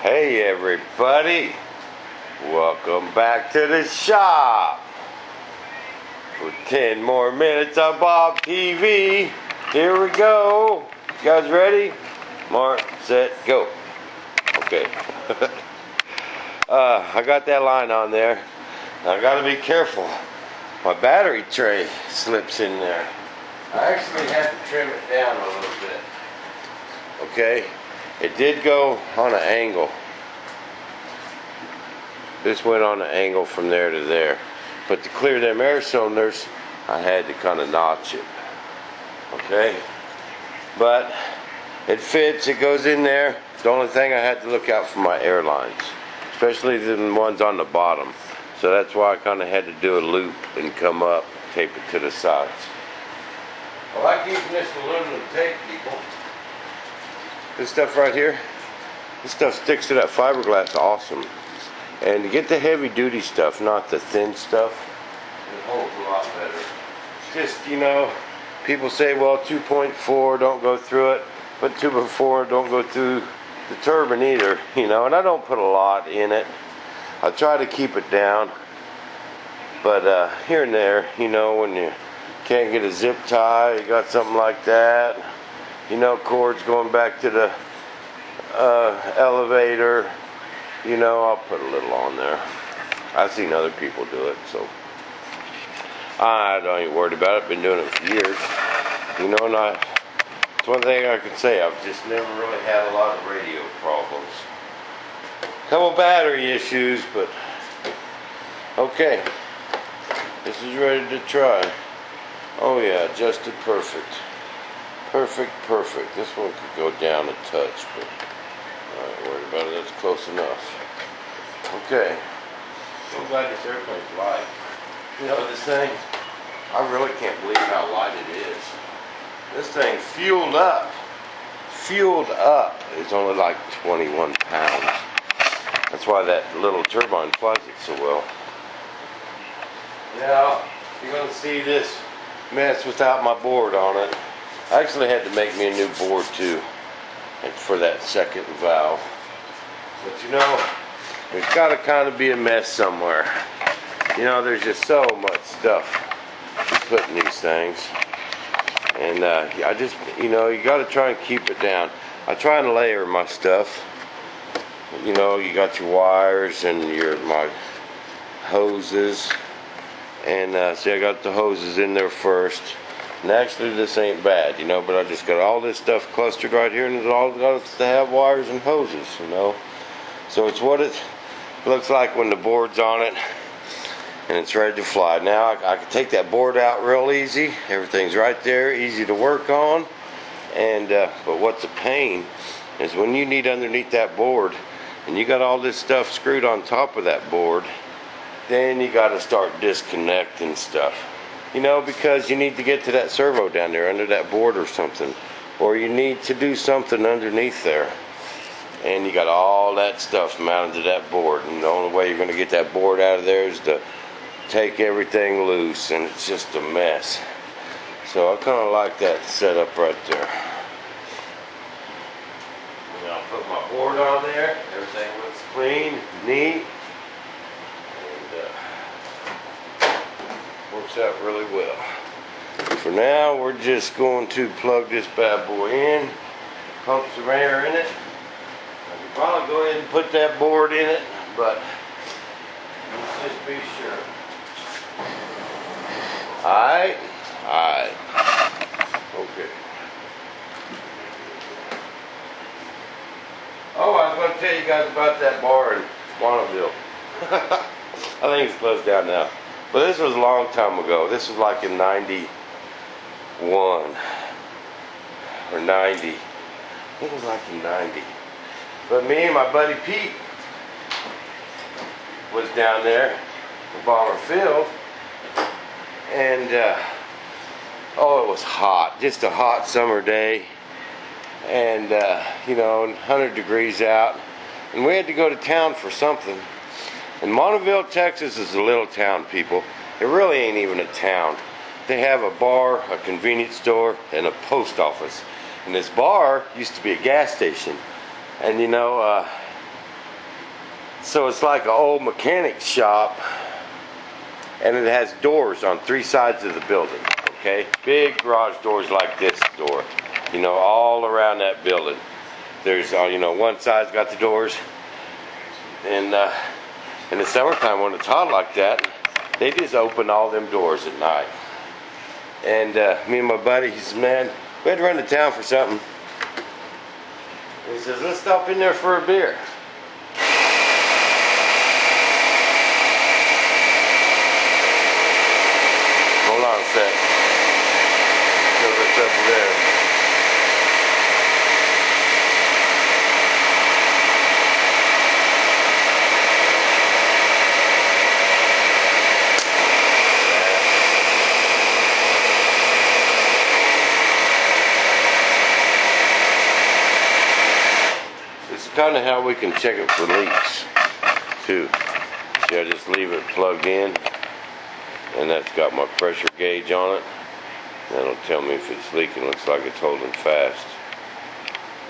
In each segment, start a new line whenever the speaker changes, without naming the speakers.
Hey everybody, welcome back to the shop for 10 more minutes of Bob TV. Here we go. You guys ready? Mark, set, go. Okay. I got that line on there. I gotta be careful. My battery tray slips in there. I actually had to trim it down a little bit. Okay. It did go on an angle. This went on an angle from there to there. But to clear them air cylinders, I had to kind of notch it. Okay? But it fits, it goes in there. The only thing I had to look out for my air lines, especially the ones on the bottom. So that's why I kind of had to do a loop and come up, tape it to the sides. I like using this aluminum tape, people. This stuff right here, this stuff sticks to that fiberglass awesome. And to get the heavy duty stuff, not the thin stuff, it holds a lot better. Just, people say, well, 2.4, don't go through it. But 2.4, don't go through the turbine either, and I don't put a lot in it. I try to keep it down. But here and there, when you can't get a zip tie, you got something like that. Cords going back to the elevator, I'll put a little on there. I've seen other people do it, so I don't even worry about it. Been doing it for years, it's one thing I can say. I've just never really had a lot of radio problems. Couple battery issues, but okay. This is ready to try. Oh yeah, adjusted perfect. Perfect. This one could go down a touch, but I'm not worried about it. That's close enough. Okay. I'm glad this airplane's light. This thing, I really can't believe how light it is. This thing fueled up. It's only like 21 pounds. That's why that little turbine flies it so well. Now, you're going to see this mess without my board on it. I actually had to make me a new board too, and for that second valve. But there's got to kind of be a mess somewhere. There's just so much stuff put in these things, and I just, you got to try and keep it down. I try and layer my stuff. You got your wires and my hoses, and see, I got the hoses in there first. And actually, this ain't bad, but I just got all this stuff clustered right here, and it's all got to have wires and hoses, So it's what it looks like when the board's on it, and it's ready to fly. Now, I can take that board out real easy. Everything's right there, easy to work on. And but what's a pain is when you need underneath that board, and you got all this stuff screwed on top of that board, then you got to start disconnecting stuff. Because you need to get to that servo down there under that board or something. Or you need to do something underneath there. And you got all that stuff mounted to that board. And the only way you're going to get that board out of there is to take everything loose. And it's just a mess. So I kind of like that setup right there. And I'll put my board on there. Everything looks clean, neat. Works out really well. For now, we're just going to plug this bad boy in, pump some air in it. I could probably go ahead and put that board in it, but let's just be sure. Alright. Okay. Oh, I was going to tell you guys about that bar in Bonneville. I think it's closed down now. But this was a long time ago. This was like in 91 or 90. I think it was like in 90. But me and my buddy Pete was down there in Bomber Field. And, it was hot. Just a hot summer day. And, 100 degrees out. And we had to go to town for something. And Bonneville, Texas is a little town, people. It really ain't even a town. They have a bar, a convenience store, and a post office. And this bar used to be a gas station. And So it's like an old mechanic shop, and it has doors on 3 sides of the building, okay? Big garage doors like this door, you know, all around that building. There's, you know, one side's got the doors, and in the summertime when it's hot like that, they just open all them doors at night. And me and my buddy, he says, man, we had to run to town for something. He says, let's stop in there for a beer. Hold on a sec. Go this up there. This is kind of how we can check it for leaks too. See, I just leave it plugged in, and that's got my pressure gauge on it. That'll tell me if it's leaking. Looks like it's holding fast.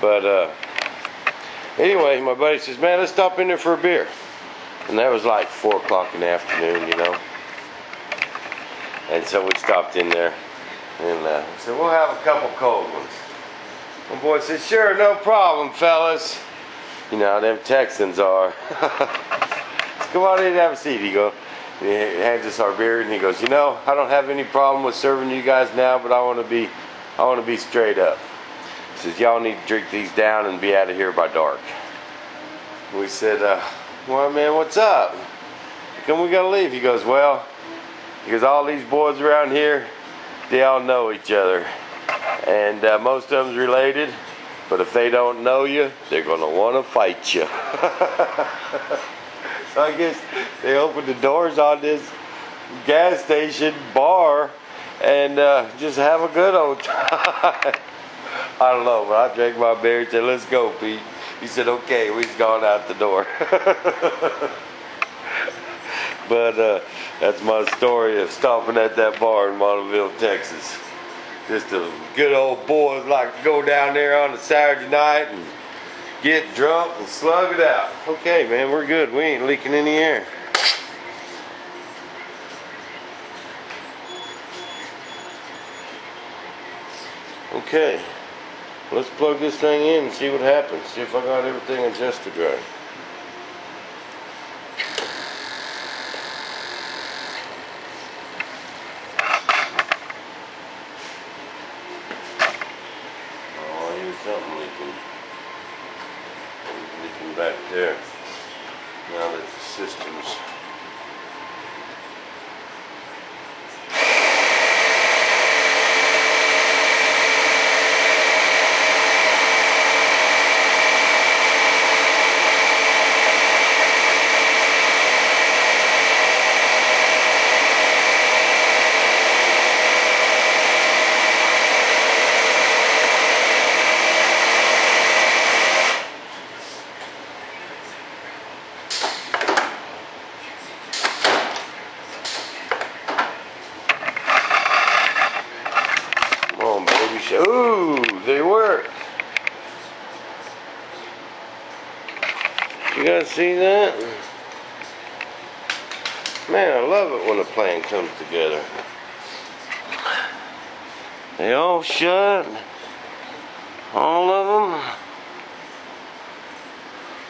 But anyway, my buddy says, man, let's stop in there for a beer. And that was like 4 o'clock in the afternoon, you know. And so we stopped in there, and said, we'll have a couple cold ones. My boy said, sure, no problem, fellas. You know how them Texans are. Come on in and have a seat. He hands us our beer, and he goes, you know, I don't have any problem with serving you guys now, but I want to be straight up. He says, y'all need to drink these down and be out of here by dark. We said, well, man, what's up? How come we gotta leave? He goes, well, because all these boys around here, they all know each other, and most of them's related. But if they don't know you, they're going to want to fight you. So I guess they opened the doors on this gas station bar and just have a good old time. I don't know, but I drank my beer and said, let's go, Pete. He said, okay, we've gone out the door. But that's my story of stopping at that bar in Monteville, Texas. Just a good old boys like to go down there on a Saturday night and get drunk and slug it out. Okay, man, we're good. We ain't leaking any air. Okay, let's plug this thing in and see what happens. See if I got everything adjusted right. Something leaking back there. Now that the system's ooh, they work. You guys see that? Man, I love it when a plan comes together. They all shut. All of them.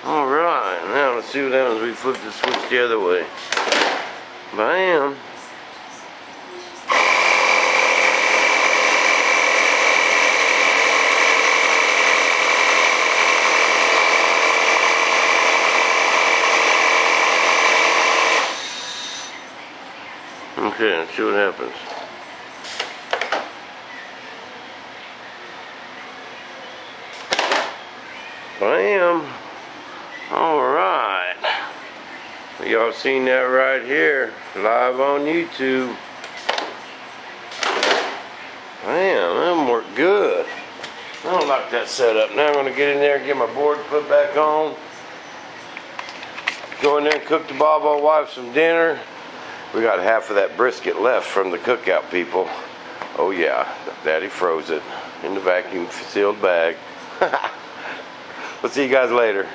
Alright, now let's see what happens when we flip the switch the other way. Bam. Okay, let's see what happens. Bam! Alright. Y'all seen that right here, live on YouTube. Bam, that worked good. I don't like that setup. Now I'm going to get in there and get my board put back on. Go in there and cook the Bobo wife some dinner. We got half of that brisket left from the cookout people. Oh yeah, Daddy froze it in the vacuum sealed bag. We'll see you guys later.